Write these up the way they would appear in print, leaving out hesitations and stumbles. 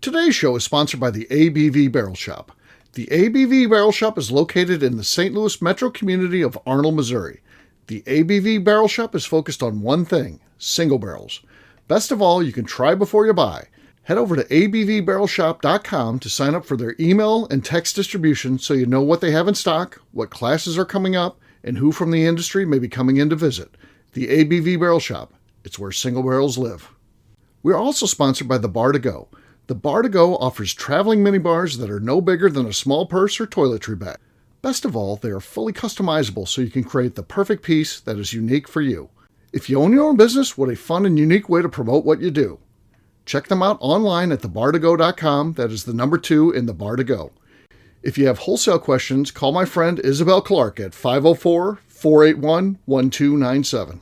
Today's show is sponsored by the ABV Barrel Shop. The ABV Barrel Shop is located in the St. Louis metro community of Arnold, Missouri. The ABV Barrel Shop is focused on one thing, single barrels. Best of all, you can try before you buy. Head over to abvbarrelshop.com to sign up for their email and text distribution so you know what they have in stock, what classes are coming up, and who from the industry may be coming in to visit. The ABV Barrel Shop. It's where single barrels live. We are also sponsored by the Bar to Go. The Bar to Go offers traveling minibars that are no bigger than a small purse or toiletry bag. Best of all, they are fully customizable so you can create the perfect piece that is unique for you. If you own your own business, what a fun and unique way to promote what you do. Check them out online at thebar2go.com. That is the number 2 in the Bar to Go. If you have wholesale questions, call my friend Isabel Clark at 504-481-1297.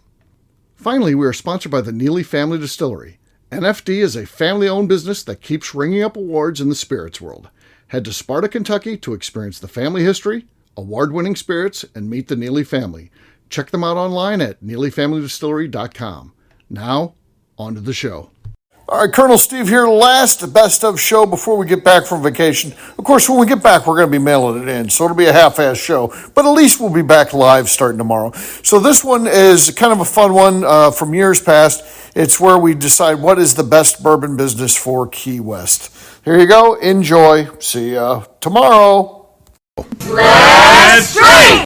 Finally, we are sponsored by the Neely Family Distillery. NFD is a family-owned business that keeps ringing up awards in the spirits world. Head to Sparta, Kentucky to experience the family history, award-winning spirits, and meet the Neely family. Check them out online at neelyfamilydistillery.com. Now, on to the show. All right, Colonel Steve here, last best of show before we get back from vacation. Of course, when we get back, we're going to be mailing it in, so it'll be a half-ass show. But at least we'll be back live starting tomorrow. So this one is kind of a fun one from years past. It's where we decide what is the best bourbon business for Key West. Here you go. Enjoy. See ya tomorrow. Let's drink!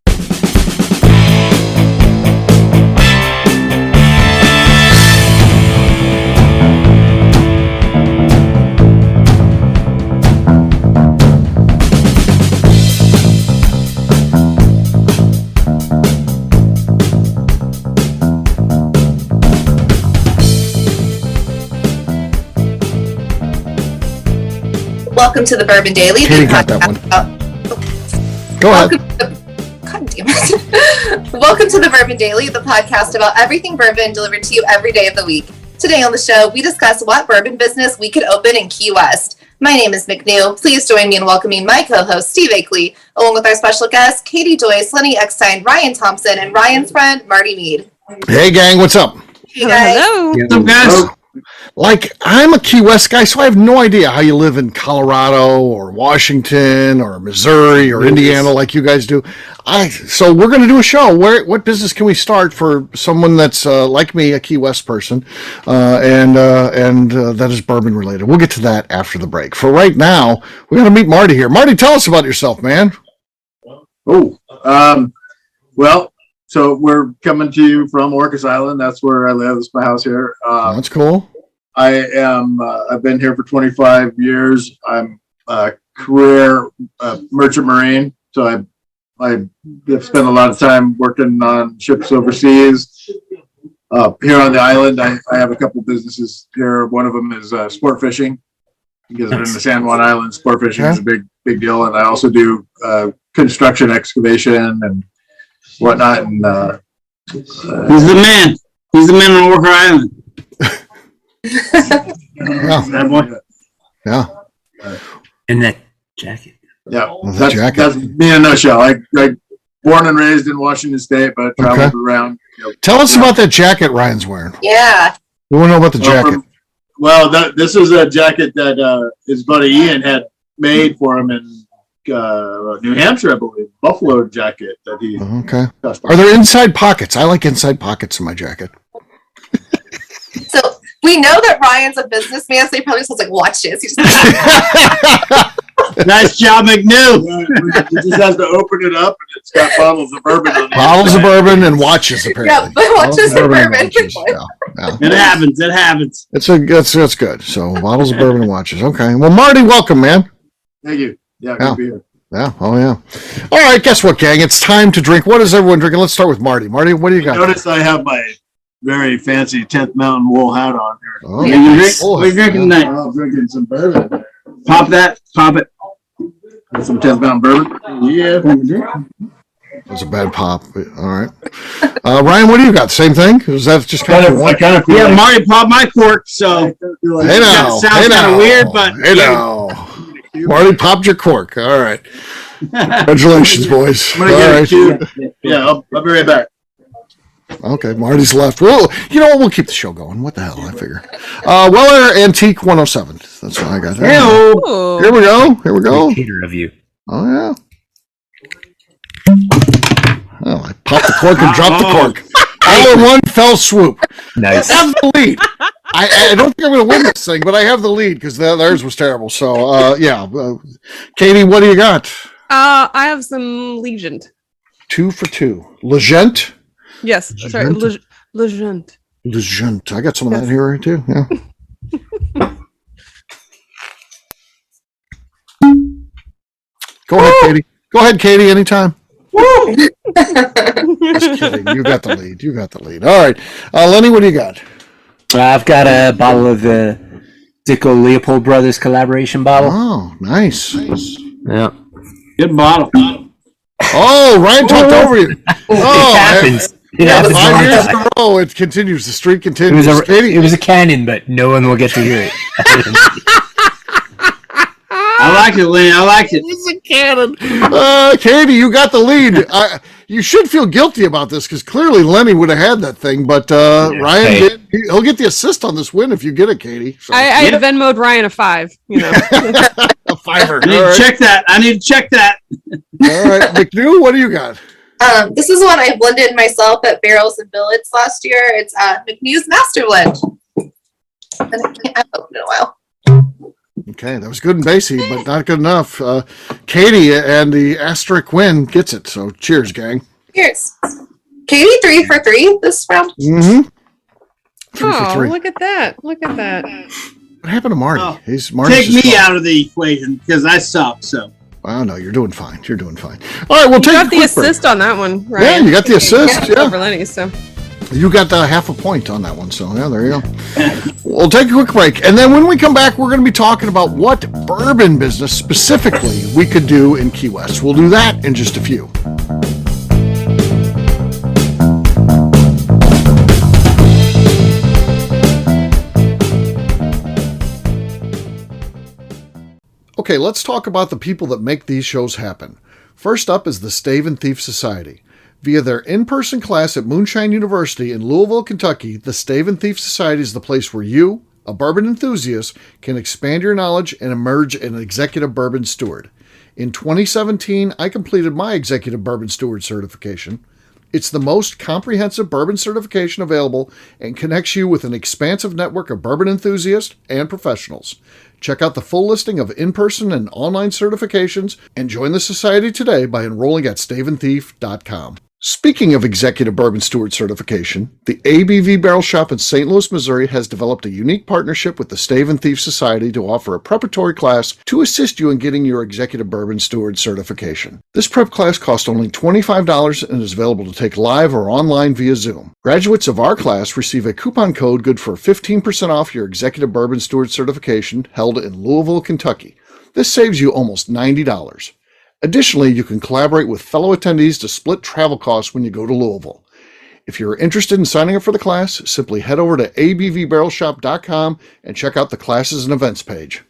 Welcome to the Bourbon Daily. Katie got that one. Go ahead. God damn it. Welcome to the Bourbon Daily, the podcast about everything bourbon delivered to you every day of the week. Today on the show, we discuss what bourbon business we could open in Key West. My name is McNew. Please join me in welcoming my co-host, Steve Akeley, along with our special guests, Katie Joyce, Lenny Eckstein, Ryan Thompson, and Ryan's friend, Marty Mead. Hey, gang. What's up? Hey, guys. Hello. What's up, guys? Like, I'm a Key West guy, so I have no idea how you live in Colorado or Washington or Missouri or Indiana like you guys do. So we're going to do a show. What business can we start for someone that's like me, a Key West person, and that is bourbon related? We'll get to that after the break. For right now, we're going to meet Marty here. Marty, tell us about yourself, man. Well, so we're coming to you from Orcas Island. That's where I live. It's my house here. That's cool. I've been here for 25 years. I'm a career merchant marine. So I have spent a lot of time working on ships overseas. Here on the island, I have a couple businesses here. One of them is sport fishing. Because in the San Juan Islands, sport fishing is a big deal. And I also do construction excavation and whatnot, and he's the man. He's the man on Orca Island. Yeah. In that jacket. Yeah, jacket. That's me in a nutshell. I born and raised in Washington State, but traveled around. Tell us about that jacket Ryan's wearing. Yeah. We want to know about the jacket. This is a jacket that his buddy Ian had made for him in New Hampshire, I believe. Buffalo jacket that he customized. Are there inside pockets? I like inside pockets in my jacket. So we know that Ryan's a businessman, so he probably sells like watches. He just Nice job, McNew. He just has to open it up, and it's got bottles of bourbon on it. Bottles of bourbon and watches, apparently. Yeah, but watches and bourbon. Yeah. It happens. It happens. That's good. So bottles of bourbon and watches. Okay. Well, Marty, welcome, man. Thank you. Yeah, good to be here. Yeah. Oh, yeah. All right. Guess what, gang? It's time to drink. What is everyone drinking? Let's start with Marty. Marty, what do you got? Notice I have my very fancy 10th Mountain wool hat on here. Oh, What are you drinking tonight? I'm drinking some bourbon. Pop that. Pop it. Some 10th Mountain bourbon. Yeah. It was a bad pop. All right. Ryan, what do you got? Same thing? Was that just kind of one? Yeah, Marty popped my cork, so Hey now. sounds kind of weird, but Hey now. Marty popped your cork. All right. Congratulations, boys. I'm gonna All get right. it too. Yeah, I'll be right back. All Okay, Marty's left. Well, you know what? We'll keep the show going. What the hell? I figure. Weller Antique 107. That's what I got there. Hello. Here we go. Here we go. Hater of you. Oh, yeah. Oh, I popped the cork and dropped the cork. All in one fell swoop. Nice. I have the lead. I don't think I'm going to win this thing, but I have the lead because theirs was terrible. So, yeah. Katie, what do you got? I have some Legend. 2 for 2. Legend? Yes, sorry, Legend. Legend. I got some of that here, right, too. Yeah. Go ahead, Katie. Go ahead, Katie, anytime. Just kidding. You got the lead. You got the lead. All right. Lenny, what do you got? I've got a bottle of the Dicko Leopold Brothers collaboration bottle. Oh, nice. Yeah. Good bottle. Oh, Ryan talked over you. Oh, It happens. It Yeah, happens 5 all the years time. in a row. It continues. The streak It continues. was, Katie, it was a canon, but no one will get to hear it. I like it, Lynn. I like it. it's a cannon. Katie, you got the lead. You should feel guilty about this because clearly Lenny would have had that thing, but Ryan Hey. did. He'll get the assist on this win if you get it, Katie. So, I Venmo'd Ryan a 5. You know, a fiver. I need to check that. I need to check that. All right, McNew, what do you got? This is one I blended myself at Barrels and Billets last year. It's McNew's Master Blend. And I haven't opened it in a while. Okay, that was good and bassy, but not good enough. Katie and the asterisk win gets it. So cheers, gang. Cheers. Katie, 3 for 3 this round. Mm-hmm. 3 for oh, 3. look at that! Look at that! What happened to Marty? Oh, Marty's Take just me gone. out of the equation because I suck. So Oh, no, you're doing fine. You're doing fine. All right, we'll You take got a the quick break. assist on that one, right? Yeah, you got the assist. Yeah. Over Lenny, so You got half a point on that one, so yeah, there you go. We'll take a quick break, and then when we come back, we're going to be talking about what bourbon business specifically we could do in Key West. We'll do that in just a few. Okay, let's talk about the people that make these shows happen. First up is the Stave and Thief Society. Via their in-person class at Moonshine University in Louisville, Kentucky, the Stave and Thief Society is the place where you, a bourbon enthusiast, can expand your knowledge and emerge an executive bourbon steward. In 2017, I completed my executive bourbon steward certification. It's the most comprehensive bourbon certification available and connects you with an expansive network of bourbon enthusiasts and professionals. Check out the full listing of in-person and online certifications and join the society today by enrolling at staveandthief.com. Speaking of executive bourbon steward certification, the ABV Barrel Shop in St. Louis, Missouri has developed a unique partnership with the Stave and Thief Society to offer a preparatory class to assist you in getting your executive bourbon steward certification. This prep class costs only $25 and is available to take live or online via Zoom. Graduates of our class receive a coupon code good for 15% off your executive bourbon steward certification held in Louisville, Kentucky. This saves you almost $90. Additionally, you can collaborate with fellow attendees to split travel costs when you go to Louisville. If you're interested in signing up for the class, simply head over to abvbarrelshop.com and check out the classes and events page.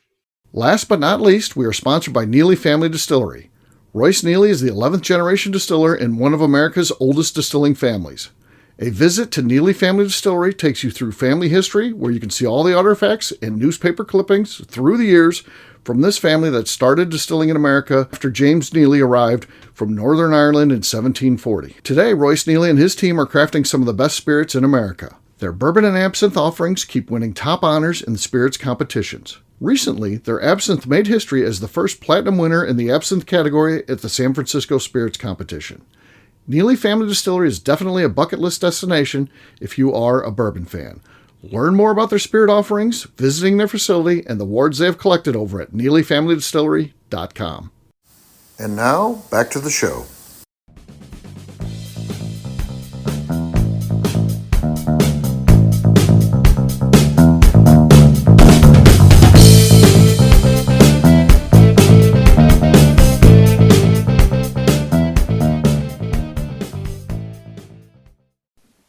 Last but not least, we are sponsored by Neely Family Distillery. Royce Neely is the 11th generation distiller in one of America's oldest distilling families. A visit to Neely Family Distillery takes you through family history, where you can see all the artifacts and newspaper clippings through the years from this family that started distilling in America after James Neely arrived from Northern Ireland in 1740. Today, Royce Neely and his team are crafting some of the best spirits in America. Their bourbon and absinthe offerings keep winning top honors in the spirits competitions. Recently, their absinthe made history as the first platinum winner in the absinthe category at the San Francisco Spirits Competition. Neely Family Distillery is definitely a bucket list destination if you are a bourbon fan. Learn more about their spirit offerings, visiting their facility, and the awards they have collected over at NeelyFamilyDistillery.com. And now, back to the show.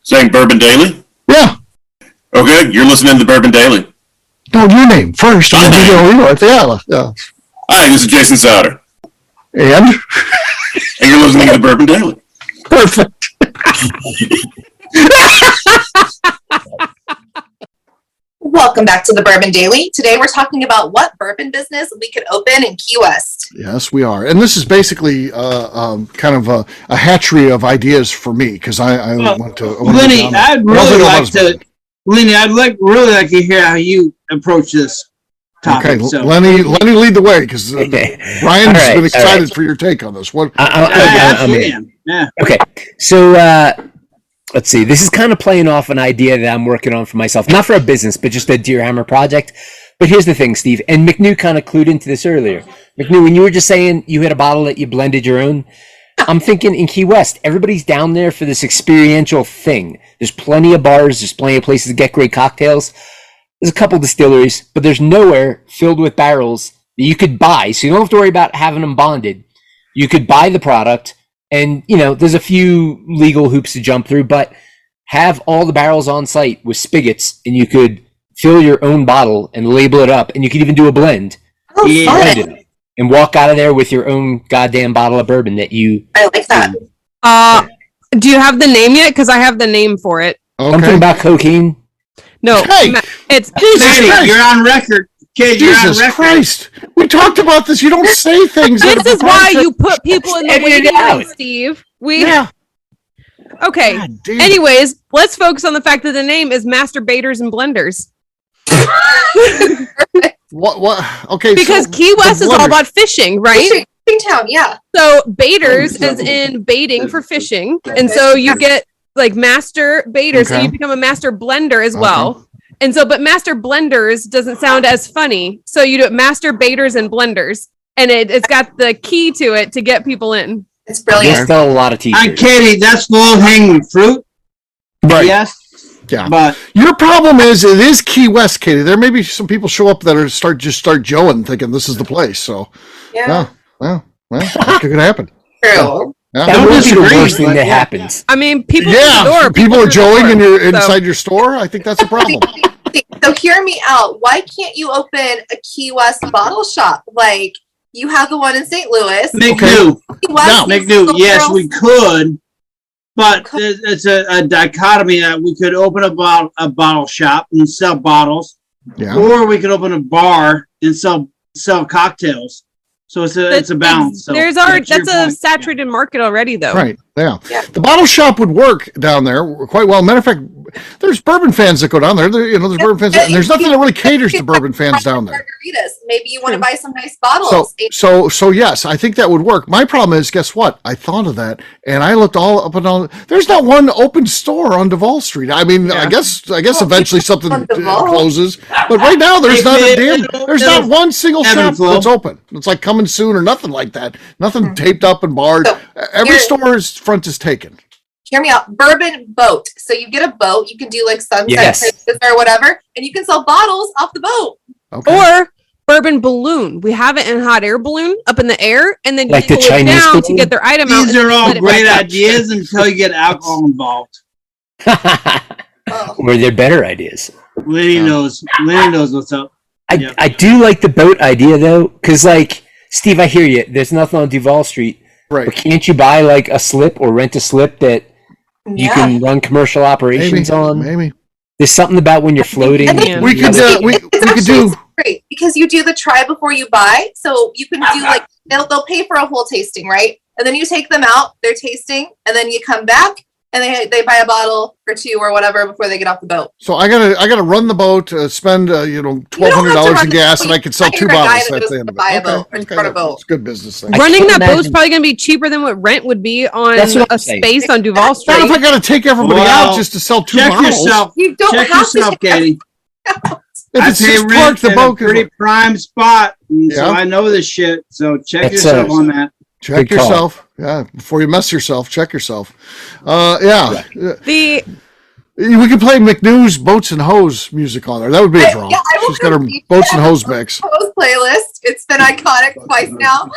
Saying Bourbon Daily? Yeah. Okay, you're listening to the Bourbon Daily. No, your name first. My name. Yeah. Hi, this is Jason Sauter, And? and you're listening to the Bourbon Daily. Perfect. Welcome back to the Bourbon Daily. Today we're talking about what bourbon business we could open in Key West. Yes, we are. And this is basically kind of a hatchery of ideas for me because I want to. Lenny, I'd really like to hear how you approach this topic. Okay, So. Lenny, lead the way because Okay. Ryan's All right, been excited right. for your take on this. What? I'm in. Yeah. Okay, so let's see. This is kind of playing off an idea that I'm working on for myself, not for a business, but just a Deer Hammer project. But here's the thing, Steve, and McNew kind of clued into this earlier. McNew, when you were just saying you had a bottle that you blended your own, I'm thinking in Key West, everybody's down there for this experiential thing. There's plenty of bars, there's plenty of places to get great cocktails. There's a couple distilleries, but there's nowhere filled with barrels that you could buy, so you don't have to worry about having them bonded. You could buy the product, and there's a few legal hoops to jump through, but have all the barrels on site with spigots, and you could fill your own bottle and label it up, and you could even do a blend. Oh, Yeah. fun. Blend it, and walk out of there with your own goddamn bottle of bourbon that you. I like that. Do you have the name yet? Because I have the name for it. Something Okay. about cocaine. No, Hey! it's Katie, Christ. you're on record. Katie, you're on Jesus record. Christ! We talked about this. You don't say things. that This are is why proprietary. you put people in the Edit it waiting room, out. Steve. Yeah. Okay. God damn. Anyways, let's focus on the fact that the name is Masturbators and Blenders. What? Okay. Because so Key West the is all blenders- about fishing, right? Fishing town, yeah. So baiters as in baiting for fishing. And so you get like master baiters and Okay. you become a master blender as well. And so, but master blenders doesn't sound as funny. So you do it master baiters and blenders. And it's got the key to it to get people in. It's There's brilliant. still a lot of Hi, t-shirts. Katie, that's low-hanging fruit. Right. Yes. Yeah. But Your problem is it is Key West, Katie. There may be some people show up that are start joeing, thinking this is the place. So, Yeah. well, that could happen. True. Yeah. That Don't would be the disagree, worst thing but that yeah, happens. I mean, people at the Yeah, door. people are through the joeing door. and you're So- inside your store. I think that's a problem. So hear me out. Why can't you open a Key West bottle shop? Like you have the one in St. Louis. McNew, Key West needs to McNew, go yes, girls- we could. But it's a dichotomy that we could open a bottle shop and sell bottles, Yeah. or we could open a bar and sell cocktails. So it's a balance. So There's that's already your that's a point. saturated market already, though. Right. Yeah. Yeah. The bottle shop would work down there quite well. Matter of fact, there's bourbon fans that go down there. There's bourbon fans, and there's nothing that really caters to bourbon fans down there. Margaritas. Maybe you want to buy some nice bottles. So yes, I think that would work. My problem is, guess what? I thought of that, and I looked all up and all. There's not one open store on Duval Street. I mean, I guess eventually something On Duval? closes, but right now there's not a damn. It'll- There's not one single ebb and shop flow. that's open. It's like coming soon or nothing like that. Nothing taped up and barred. So, Every here- store's front is taken. Hear me out. Bourbon boat. So you get a boat. You can do like sunset Yes. cruises or whatever, and you can sell bottles off the boat. Okay. Or bourbon balloon. We have it in hot air balloon up in the air, and then you Like the pull it Chinese down to balloon? get their item out. These and are then all let it great back up. ideas until you get alcohol involved. Oh. Or they're better ideas. Lenny knows. Lenny knows what's up. Yeah. I do like the boat idea though, because like Steve, I hear you. There's nothing on Duval Street, Right. but can't you buy like a slip or rent a slip that you Yeah. can run commercial operations on? Maybe. There's something about when you're floating. And then We could we It's could actually do. great because you do the try before you buy. So you can do like they'll pay for a whole tasting, right? And then you take them out, they're tasting, and then you come back and they buy a bottle or two or whatever before they get off the boat. So I gotta run the boat, spend $1,200 in gas, and I can sell two bottles at the end of buy a it. boat or start a boat. It's a good business thing. I Running can't that boat's imagine- probably going to be cheaper than what rent would be on That's what I'm a saying. space on Duval Not if Street. I gotta take everybody Well, out just to sell two Check bottles. yourself. You don't Check have yourself, to. Katie. If I it's pay just rent parked the at a boat, pretty prime spot, and so Yeah. I know this shit. So check That's yourself on that. check Good call. yourself. Yeah, before you mess yourself, check yourself. Yeah. The We could play McNew's Boats and Hose music on there. That would be a draw. Yeah, I will She's got her compete Boats and that. Hose mix. Post playlist. It's been iconic twice now.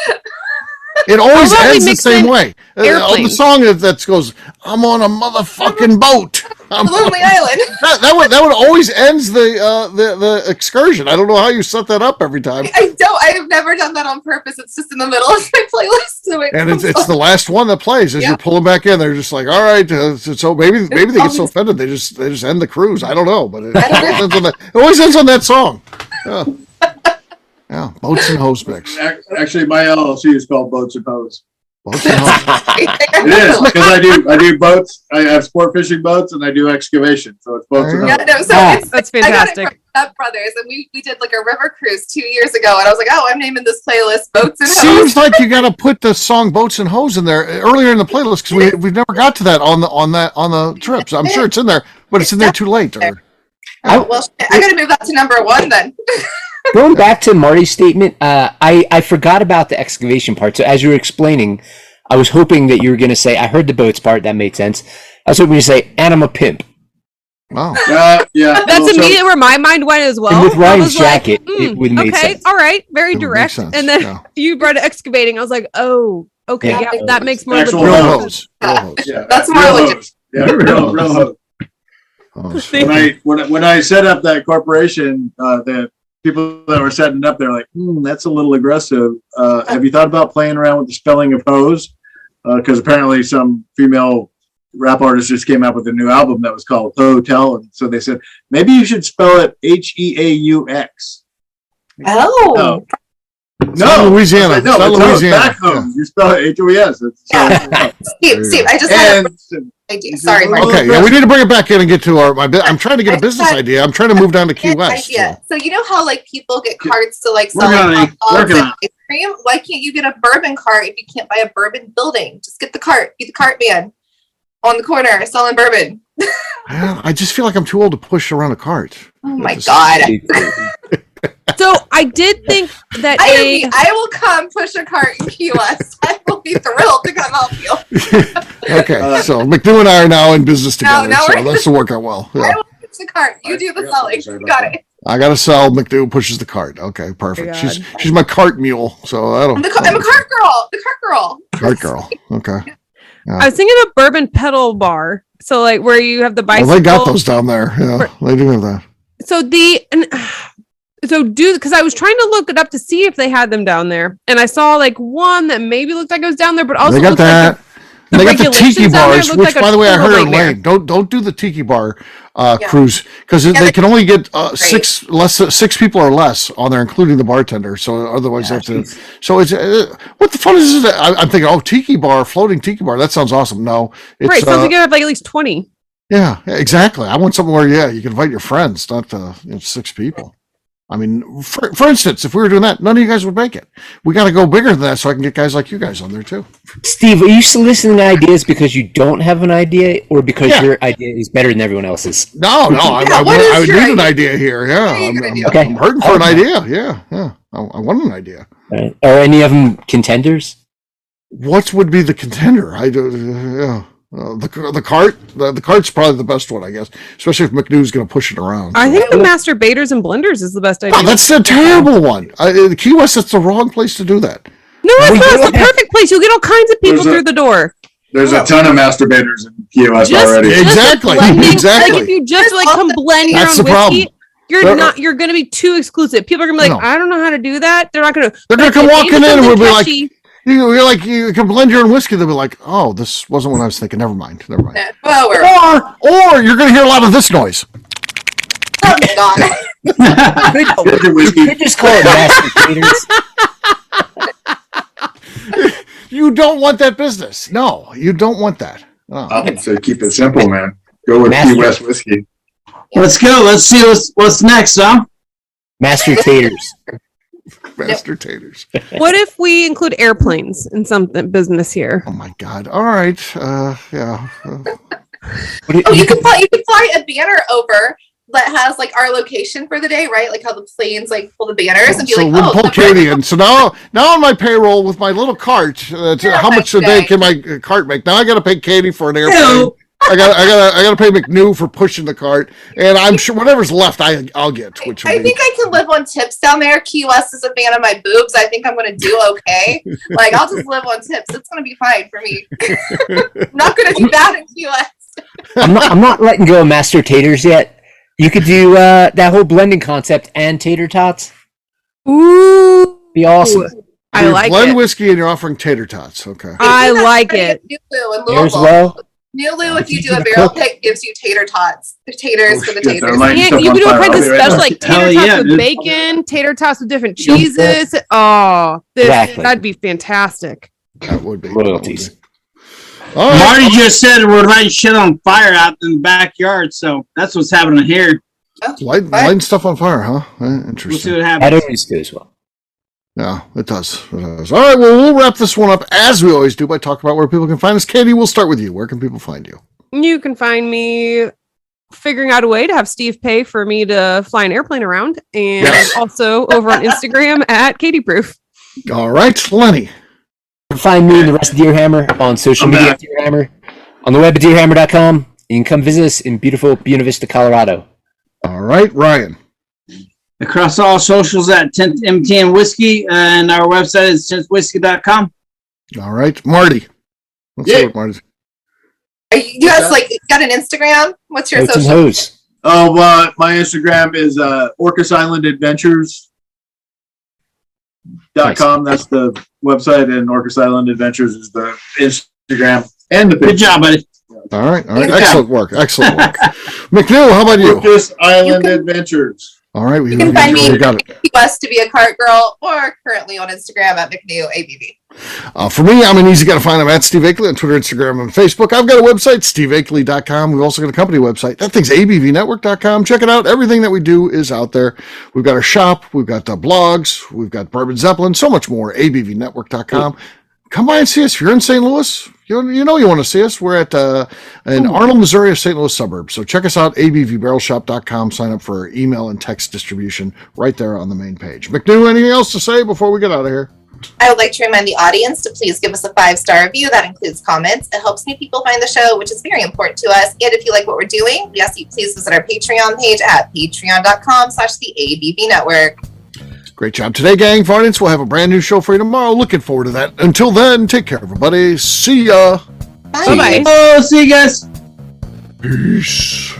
It always How about we ends the mix same in way. The airplanes? song that goes, "I'm on a motherfucking boat." Lonely Island. That would always ends the excursion. I don't know how you set that up every time. I have never done that on purpose. It's just in the middle of my playlist. So And it's the last one that plays as you're pulling back in. They're just like, all right. So maybe they get so offended they just end the cruise. I don't know, but it always ends on that song. Yeah, Boats and Hose mix. Actually, my LLC is called Boats and Hose. Boats and Hose. It is because I do boats. I have sport fishing boats and I do excavation. So it's boats and yeah, hose. no, so That's I got it fantastic. from Step Brothers, and we did like a river cruise 2 years ago, and I was like, oh, I'm naming this playlist Boats and Hose. Seems like you got to put the song "Boats and Hose" in there earlier in the playlist because we've never got to that on the trips. I'm sure it's in there, but it's in there too late. Or Oh, well, I got to move that to number 1 then. Going back to Marty's statement, I forgot about the excavation part. So as you were explaining, I was hoping that you were going to say, I heard the boats part, that made sense. I was hoping you say, and I'm a pimp. wow, Yeah. That's Well, so- immediately where my mind went as well. And with I Ryan's was like, jacket, it would make okay, sense. all right, very It would make direct. sense, And then yeah. you brought it excavating. I was like, oh, okay, Yeah. yeah, that makes more Actual real sense. hose, real hose. Yeah, That's more real legit. hose. Yeah, real hose. Hose. When I set up that corporation, the people that were setting it up, they're like, that's a little aggressive. Have you thought about playing around with the spelling of hose? Because apparently some female rap artist just came out with a new album that was called Hotel. And so they said, maybe you should spell it Heaux. Oh. No. not Louisiana. I said, no, It's not it's Louisiana. back home. You spell it HOES. Steve, I just had an idea. Sorry, Mark. Okay, yeah, we need to bring it back in and get to I'm trying to get a business idea. I'm trying to move down to Key West. Idea. So you know how like people get carts to like sell Working on like it. hot dogs Working and on ice cream? Why can't you get a bourbon cart if you can't buy a bourbon building? Just get the cart. Be the cart man on the corner selling bourbon. Yeah, I just feel like I'm too old to push around a cart. Oh my god. So I did think that I will come push a cart in Key West. I will be thrilled to come help you. Okay, so McNew and I are now in business together, now so we're- this will work out well. Yeah. I will push the cart. You do the selling. Sorry You about got that. it. I gotta sell. McNew pushes the cart. Okay, perfect. Oh my She's my cart mule. So that'll I'm a cart girl. The cart girl. cart girl. Okay. I was thinking of bourbon pedal bar. So like where you have the Well, bicycle. they got those down there. Yeah, they do have that. So because I was trying to look it up to see if they had them down there, and I saw like one that maybe looked like it was down there, but also They got looked that. like the They got the regulations tiki down there bars, looked which, like a by the way, I total heard are nightmare. lame. Don't do the tiki bar Yeah. cruise because Yeah, they can only get Right. six people or less on there, including the bartender. So otherwise, they have to. So it's what the fun is it? I'm thinking, tiki bar, floating tiki bar. That sounds awesome. No, it's Right, so we have like at least 20. yeah, exactly. I want something where you can invite your friends, not 6 people. I mean, for instance, if we were doing that, none of you guys would make it. We got to go bigger than that so I can get guys like you guys on there too. Steve, are you soliciting ideas because you don't have an idea or because Yeah. your idea is better than everyone else's? No, Yeah, what is I would your need an idea? idea here. Yeah, What are you gonna do? Okay. I'm hurting for an idea. Yeah. I want an idea. Right. Are any of them contenders? What would be the contender? I do. Yeah. The cart. The cart's probably the best one, I guess. Especially if McNew's going to push it around. I think the masturbators and blenders is the best idea. Oh, that's a terrible one. The Key West. That's the wrong place to do that. No, it's We not. It's don't the have- perfect place. You'll get all kinds of people There's a- through the door. There's a ton of masturbators in POS Just- already. just Exactly, blending- exactly. Like if you just There's like come also- blend your That's own the problem. whiskey, you're going to be too exclusive. People are going to be like, No. I don't know how to do that. They're not going to. They're going to come walking in and we'll be like, you're like, you can blend your own whiskey. They'll be like, oh, this wasn't what I was thinking. Never mind. Yeah. Well, we're Or you're going to hear a lot of this noise. oh my god. Get your You whiskey. could just call it masturbators. You don't want that business. No, you don't want that. Oh. I would say keep it simple, man. Go with Key West whiskey. Let's go. Let's see what's next, huh? Master taters. Master taters. What if we include airplanes in something business here? Oh my God. All right. Yeah. Oh, you can fly a banner over that has like our location for the day, right? Like how the planes like pull the banners and be So like, we oh, pull the- Katie in. So now on my payroll with my little cart, how much a day Perfect. can my cart make? Now I got to pay Katie for an airplane. Ew. I gotta pay McNew for pushing the cart, and I'm sure whatever's left, I'll get. Which will I think I can live on tips down there. Key West is a fan of my boobs. I think I'm gonna do okay. Like I'll just live on tips. It's gonna be fine for me. I'm not gonna do bad in Key West. I'm not letting go of master taters yet. You could do that whole blending concept and tater tots. Ooh, Be awesome. I You like blend it. whiskey and you're offering tater tots. Okay. I like it. Nulu in There's Louisville. well. Nulu, if you do a barrel pick, gives you tater tots. The taters for the shit, they're taters. lighting And stuff you on can do all fire. kinds of I'll be right special, back. like tater Hell tots yeah, with dude. bacon, tater tots with different cheeses. Oh, Exactly. that'd be fantastic. That would be Royalties. All right. Marty just said we're lighting shit on fire out in the backyard, so that's what's happening here. Lighting stuff on fire, huh? We'll see Interesting. what That happens. always goes well. Yeah, it does. It does. All right, well, we'll wrap this one up as we always do by talking about where people can find us. Katie, we'll start with you. Where can people find you? You can find me figuring out a way to have Steve pay for me to fly an airplane around, and Yes. also over on Instagram at Katie Proof. All right, Lenny. You can find me and the rest of Deerhammer on social I'm media back. at Deerhammer, on the web at deerhammer.com. You can come visit us in beautiful Buena Vista, Colorado. All right, Ryan. Across all socials at 10th MTN Whiskey, and our website is 10thwhiskey.com. All right, Marty. Let's see what Marty. Are you guys like got an Instagram? What's your Oats and social? hose. Oh, my Instagram is Orcas Island Adventures.com. That's the website, and Orcas Island Adventures is the Instagram and the Good job, buddy. All right. Yeah. Excellent work. Excellent work. McNew, how about you? Orcas Island You can- Adventures. All right, You can find me we got it. Key West to be a cart girl, or currently on Instagram at McNew ABV. For me, I'm an easy guy to find. I'm at Steve Akeley on Twitter, Instagram, and Facebook. I've got a website, steveakeley.com. We've also got a company website. That thing's abvnetwork.com. Check it out. Everything that we do is out there. We've got our shop. We've got blogs. We've got Bourbon Zeppelin. So much more. abvnetwork.com. Come by and see us. If you're in St. Louis, you know you want to see us. We're at in Arnold, Missouri, a St. Louis suburb. So check us out, abvbarrelshop.com. Sign up for our email and text distribution right there on the main page. McNew, anything else to say before we get out of here? I would like to remind the audience to please give us a 5-star review. That includes comments. It helps new people find the show, which is very important to us. And if you like what we're doing, we ask you please visit our Patreon page at patreon.com/the ABV Network. Great job today, gang. For audience, we'll have a brand new show for you tomorrow. Looking forward to that. Until then, take care, everybody. See ya. Bye. Bye-bye. Oh, see you guys. Peace.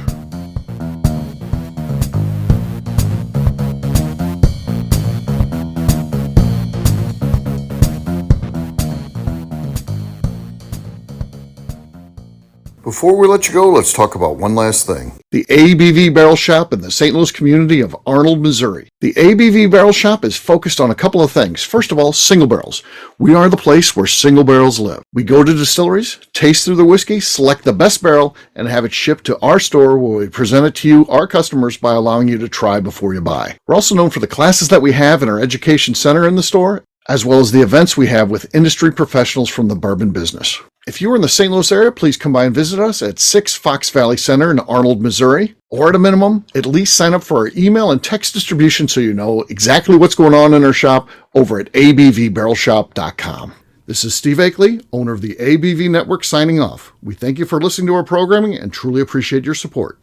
Before we let you go, let's talk about one last thing. The ABV Barrel Shop in the St. Louis community of Arnold, Missouri. The ABV Barrel Shop is focused on a couple of things. First of all, single barrels. We are the place where single barrels live. We go to distilleries, taste through the whiskey, select the best barrel, and have it shipped to our store where we present it to you, our customers, by allowing you to try before you buy. We're also known for the classes that we have in our education center in the store, as well as the events we have with industry professionals from the bourbon business. If you are in the St. Louis area, please come by and visit us at 6 Fox Valley Center in Arnold, Missouri. Or at a minimum, at least sign up for our email and text distribution so you know exactly what's going on in our shop over at abvbarrelshop.com. This is Steve Akeley, owner of the ABV Network, signing off. We thank you for listening to our programming and truly appreciate your support.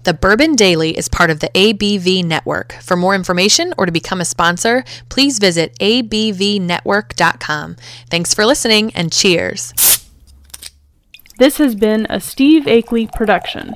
The Bourbon Daily is part of the ABV Network. For more information or to become a sponsor, please visit abvnetwork.com. Thanks for listening and cheers. This has been a Steve Akeley production.